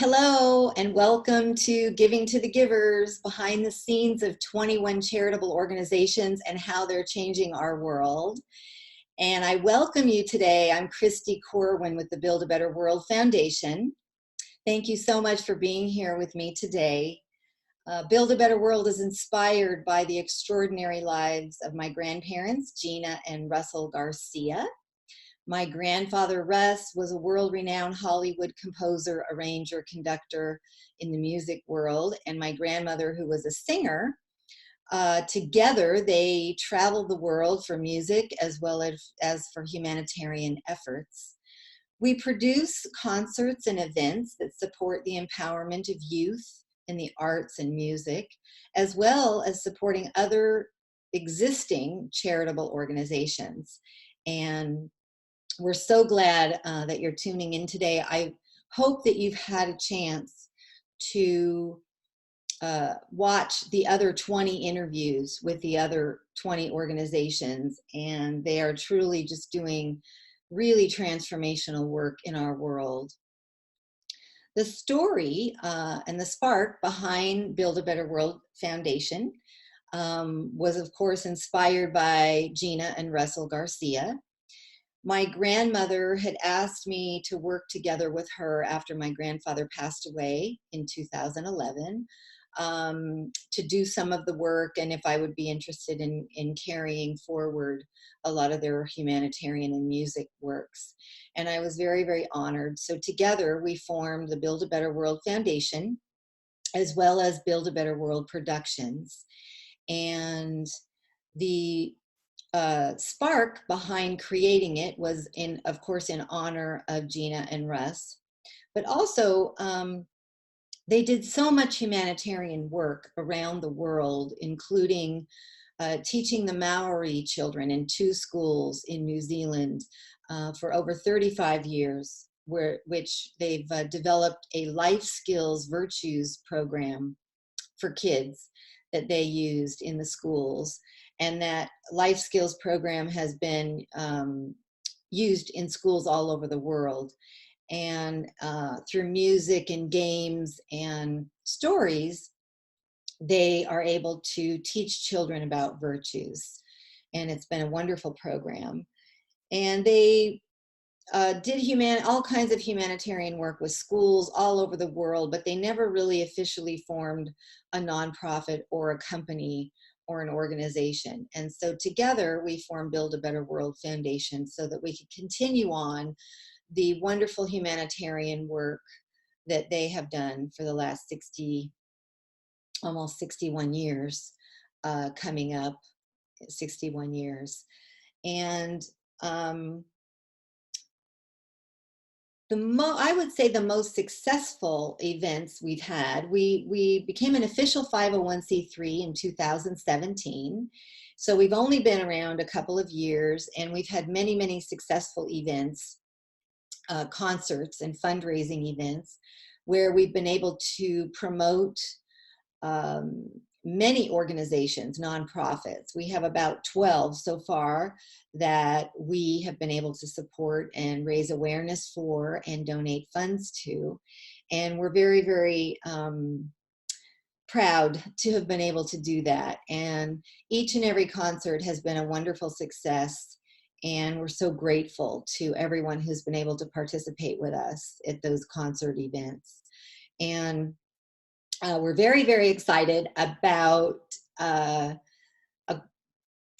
Hello and welcome to Giving to the Givers, behind the scenes of 21 charitable organizations and how they're changing our world. And I welcome you today. I'm Kristy Corwin with the Build a Better World Foundation. Thank you so much for being here with me today. Build a Better World is inspired by the extraordinary lives of my grandparents, Gina and Russell Garcia. My grandfather, Russ, was a world-renowned Hollywood composer, arranger, conductor in the music world, and my grandmother, who was a singer. Together, they traveled the world for music as well as for humanitarian efforts. We produce concerts and events that support the empowerment of youth in the arts and music, as well as supporting other existing charitable organizations. And we're so glad that you're tuning in today. I hope that you've had a chance to watch the other 20 interviews with the other 20 organizations, and they are truly just doing really transformational work in our world. The story and the spark behind Build a Better World Foundation was, of course, inspired by Gina and Russell Garcia. My grandmother had asked me to work together with her after my grandfather passed away in 2011 to do some of the work, and if I would be interested in carrying forward a lot of their humanitarian and music works. And I was very, very honored. So together we formed the Build a Better World Foundation, as well as Build a Better World Productions. And the spark behind creating it was, of course, in honor of Gina and Russ, but also they did so much humanitarian work around the world, including teaching the Maori children in 2 schools in New Zealand for over 35 years, which they've developed a life skills virtues program for kids that they used in the schools. And that life skills program has been used in schools all over the world. And through music and games and stories, they are able to teach children about virtues. And it's been a wonderful program. And they did all kinds of humanitarian work with schools all over the world, but they never really officially formed a nonprofit or a company or an organization. And so together we formed Build a Better World Foundation so that we could continue on the wonderful humanitarian work that they have done for the last almost 61 years, coming up 61 years. And I would say the most successful events we've had, we became an official 501c3 in 2017. So we've only been around a couple of years, and we've had many, many successful events, concerts and fundraising events, where we've been able to promote many organizations, nonprofits. We have about 12 so far that we have been able to support and raise awareness for and donate funds to. And we're very, very proud to have been able to do that. And each and every concert has been a wonderful success. And we're so grateful to everyone who's been able to participate with us at those concert events. And we're very, very excited about a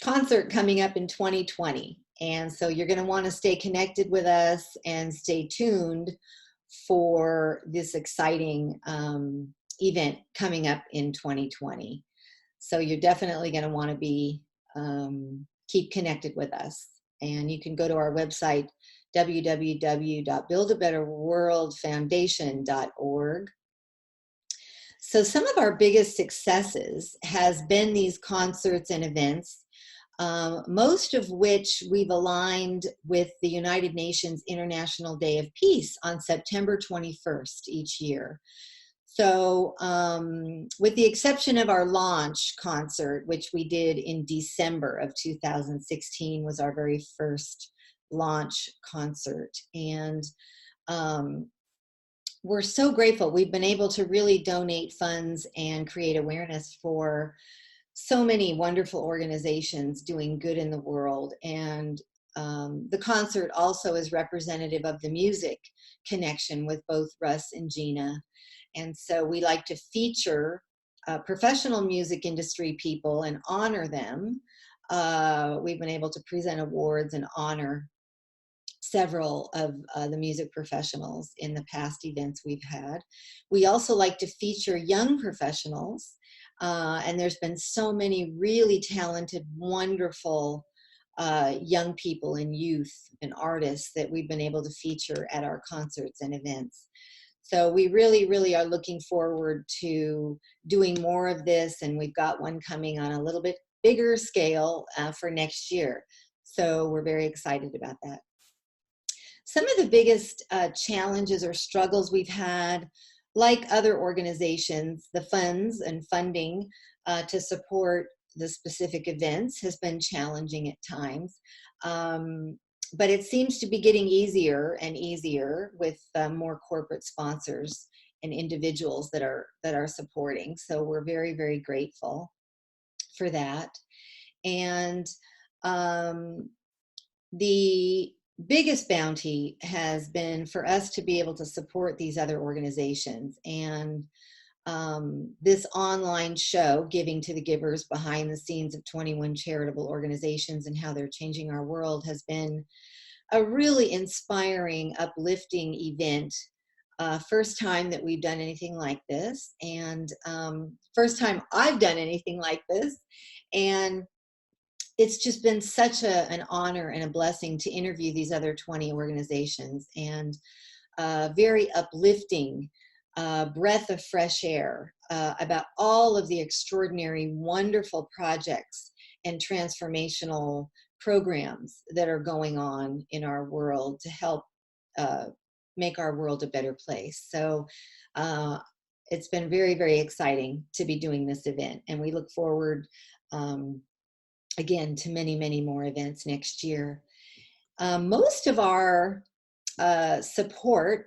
concert coming up in 2020. And so you're going to want to stay connected with us and stay tuned for this exciting event coming up in 2020. So you're definitely going to want to keep connected with us. And you can go to our website, www.buildabetterworldfoundation.org. So some of our biggest successes has been these concerts and events, most of which we've aligned with the United Nations International Day of Peace on September 21st each year. So with the exception of our launch concert, which we did in December of 2016, was our very first launch concert. And we're so grateful. We've been able to really donate funds and create awareness for so many wonderful organizations doing good in the world. And the concert also is representative of the music connection with both Russ and Gina. And so we like to feature professional music industry people and honor them. We've been able to present awards and honor several of the music professionals in the past events we've had. We also like to feature young professionals, and there's been so many really talented, wonderful young people and youth and artists that we've been able to feature at our concerts and events. So we really, really are looking forward to doing more of this, and we've got one coming on a little bit bigger scale for next year. So we're very excited about that. Some of the biggest challenges or struggles we've had, like other organizations, the funds and funding to support the specific events has been challenging at times. But it seems to be getting easier and easier with more corporate sponsors and individuals that are supporting. So we're very, very grateful for that. And the biggest bounty has been for us to be able to support these other organizations. And this online show, Giving to the Givers, behind the scenes of 21 charitable organizations and how they're changing our world, has been a really inspiring, uplifting event. First time that we've done anything like this, and first time I've done anything like this. And it's just been such an honor and a blessing to interview these other 20 organizations, and very uplifting breath of fresh air about all of the extraordinary, wonderful projects and transformational programs that are going on in our world to help make our world a better place. So it's been very, very exciting to be doing this event, and we look forward again to many, many more events next year. Most of our support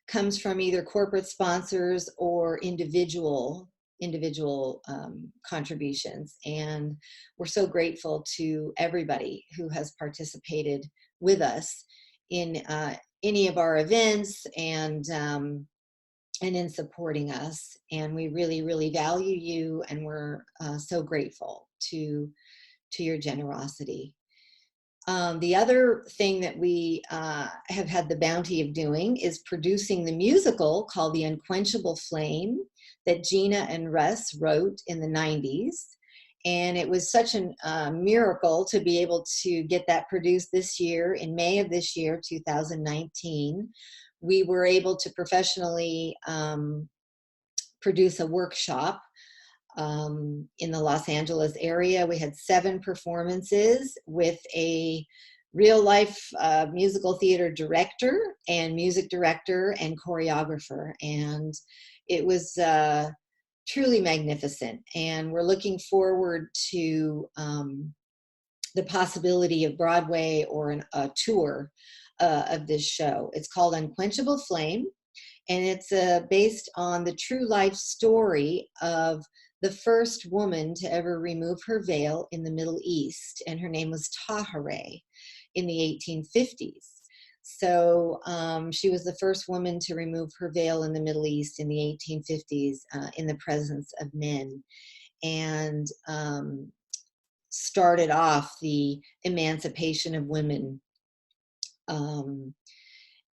comes from either corporate sponsors or individual contributions, and we're so grateful to everybody who has participated with us in any of our events and in supporting us. And we really, really value you, and we're so grateful to your generosity. The other thing that we have had the bounty of doing is producing the musical called The Unquenchable Flame that Gina and Russ wrote in the 90s. And it was such a miracle to be able to get that produced this year. In May of this year, 2019, we were able to professionally produce a workshop in the Los Angeles area. We had 7 performances with a real life musical theater director and music director and choreographer. And it was truly magnificent. And we're looking forward to the possibility of Broadway or a tour of this show. It's called Unquenchable Flame, and it's based on the true life story of the first woman to ever remove her veil in the Middle East, and her name was Tahirih in the 1850s. So she was the first woman to remove her veil in the Middle East in the 1850s in the presence of men, and started off the emancipation of women.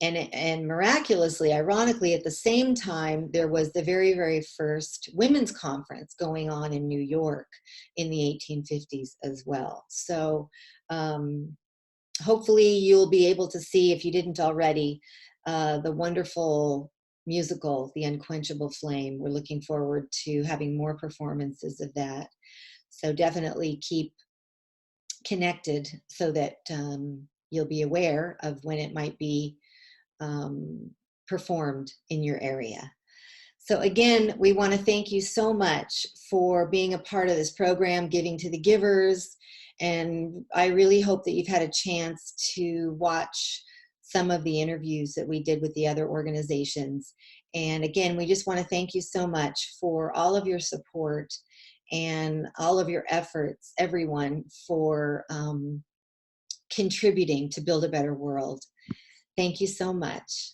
And miraculously, ironically, at the same time, there was the very, very first women's conference going on in New York in the 1850s as well. So hopefully you'll be able to see, if you didn't already, the wonderful musical, The Unquenchable Flame. We're looking forward to having more performances of that. So definitely keep connected so that you'll be aware of when it might be performed in your area. So again, we want to thank you so much for being a part of this program, Giving to the Givers. And I really hope that you've had a chance to watch some of the interviews that we did with the other organizations. And again, we just want to thank you so much for all of your support and all of your efforts, everyone, for contributing to build a better world. Thank you so much.